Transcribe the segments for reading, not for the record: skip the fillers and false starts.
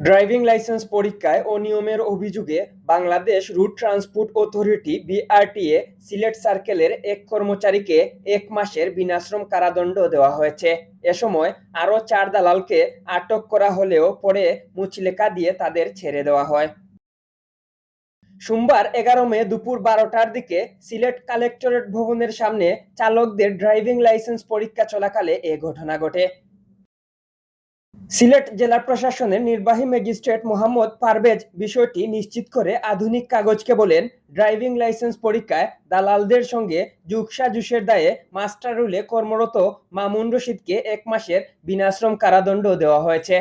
Driving licence পরীক্ষায় অনিয়মের অভিযোগে Bangladesh route transport authority BRTA Sylhet সার্কেলের এক কর্মচারীকে ১ মাসের বিনাশ্রম কারাদণ্ড দেওয়া হয়েছে। এ সময় আরও ৪ দালালকে আটক করা হলেও পরে মুচলেকা দিয়ে তাদের ছেড়ে দেওয়া হয়। সোমবার ১১ মে দুপুর ১২টার দিকে সিলেট কালেক্টরেট ভবনের সামনে চালকদের ড্রাইভিং লাইসেন্স পরীক্ষা চলাকালে এ ঘটনা ঘটে। সিলেট জেলা প্রশাসনের নির্বাহী ম্যাজিস্ট্রেট মোহাম্মদ পারভেজ বিষয়টি নিশ্চিত করে আধুনিক কাগজকে বলেন, ড্রাইভিং লাইসেন্স পরীক্ষায় দালালদের সঙ্গে যোগসাজশের দায়ে মাস্টার রুলে কর্মরত মামুন রশিদকে ১ মাসের বিনাশ্রম কারাদণ্ড দেওয়া হয়েছে।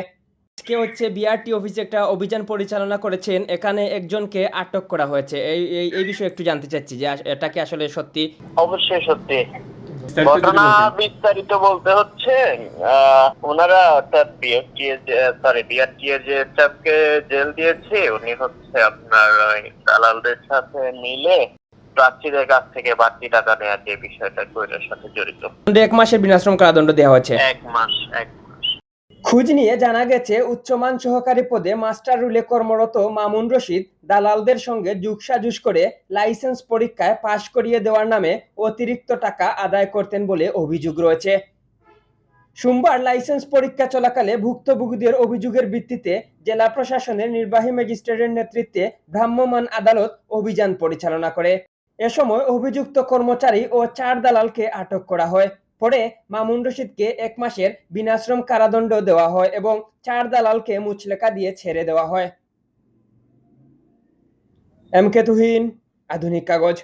আজকে বিআরটি অফিসে একটা অভিযান পরিচালনা করেছেন, এখানে একজনকে আটক করা হয়েছে। এই বিষয়ে একটু জানতে চাচ্ছি যে এটা কি আসলে সত্যি? অবশ্যই সত্যি। ঘটনা বিস্তারিত বলতে হচ্ছে ওনারা অর্থাৎ বিআরটিএ যে স্টাফকে জেল দিয়েছে উনি হচ্ছে আপনার দালালদের সাথে মিলে প্রার্থীদের কাছ থেকে বাড়তি টাকা নেওয়ার যে বিষয়টা ওইটার সাথে জড়িত। ১ মাসের বিনাশ্রম কারাদণ্ড দেওয়া হয়েছে। ১ মাস। খোঁজ নিয়ে জানা গেছে, উচ্চমান সহকারী পদে মাস্টার রুলে কর্মরত মামুন রশিদ দালালদের সঙ্গে যোগসাজশ করে লাইসেন্স পরীক্ষায় পাশ করিয়ে দেওয়ার নামে অতিরিক্ত টাকা আদায় করতেন বলে অভিযোগ রয়েছে। সোমবার লাইসেন্স পরীক্ষা চলাকালে ভুক্তভোগীদের অভিযোগের ভিত্তিতে জেলা প্রশাসনের নির্বাহী ম্যাজিস্ট্রেটের নেতৃত্বে ভ্রাম্যমাণ আদালত অভিযান পরিচালনা করে। এ সময় অভিযুক্ত কর্মচারী ও ৪ দালালকে আটক করা হয়। পরে মামুন রশিদকে ১ মাসের বিনাশ্রম কারাদণ্ড দেওয়া হয় এবং ৪ দালালকে মুচলেকা দিয়ে ছেড়ে দেওয়া হয়। এম কে তুহিন, আধুনিক কাগজ।